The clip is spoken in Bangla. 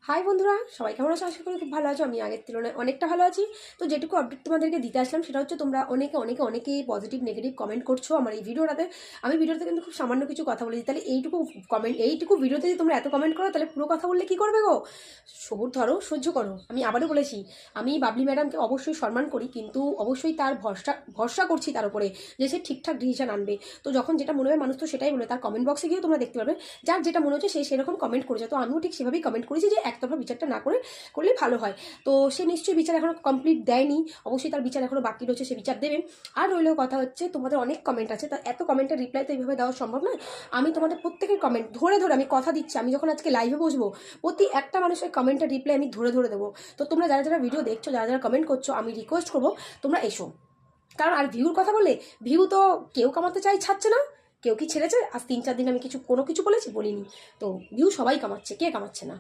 হাই বন্ধুরা, সবাই কেমন আছো? আশা করি খুব ভালো আছো। আমি আগের তুলনায় অনেকটা ভালো আছি। তো যেটুকু আপডেট তোমাদেরকে দিতে আসলাম সেটা হচ্ছে তোমরা অনেকেই পজিটিভ নেগেটিভ কমেন্ট করছো আমার এই ভিডিওটাতে। আমি ভিডিওতে কিন্তু খুব সামান্য কিছু কথা বলেছি, তাহলে এইটুকু ভিডিওতে যদি তোমরা এত কমেন্ট করো তাহলে পুরো কথা বললে কি করবে গো? সবুর ধরো, সহ্য করো। আমি আবারও বলেছি, আমি বাবলি ম্যাডামকে অবশ্যই সম্মান করি, কিন্তু অবশ্যই তার ভরসা করছি তার উপরে যে সে ঠিকঠাক ডিসিশন আনবে। তো যখন যেটা মনে হয় মানুষ তো সেটাই বলে, তার কমেন্ট বক্সে গিয়েও তোমরা দেখতে পারবে যার যেটা মনে হচ্ছে সে সেরকম কমেন্ট করেছে। তো আমিও ঠিক সেভাবেই কমেন্ট করেছি যে একতরফা বিচারটা না করলে ভালো হয়। তো সে নিশ্চয়ই বিচার এখনো কমপ্লিট দেয়নি, অবশ্যই তার বিচার এখনো বাকি রয়েছে, সে বিচার দেবে। আর রইলেও কথা হচ্ছে, তোমাদের অনেক কমেন্ট আছে, তা এত কমেন্টের রিপ্লাই তো এইভাবে দেওয়া সম্ভব নয়। আমি তোমাদের প্রত্যেকের কমেন্ট ধরে ধরে, আমি কথা দিচ্ছি, আমি যখন আজকে লাইভে বসবো প্রতি একটা মানুষের কমেন্টের রিপ্লাই আমি ধরে ধরে দেবো। তো তোমরা যারা যারা ভিডিও দেখছো, যারা যারা কমেন্ট করছো, আমি রিকোয়েস্ট করবো তোমরা এসো। কারণ আর ভিউর কথা বলে, ভিউ তো কেউ কামাতে ছাড়ছে না। কেউ কি ছেড়েছে? আজ 3-4 দিন আমি কোনো কিছু বলেছি? বলিনি। তো ভিউ সবাই কামাচ্ছে, কে কামাচ্ছে না?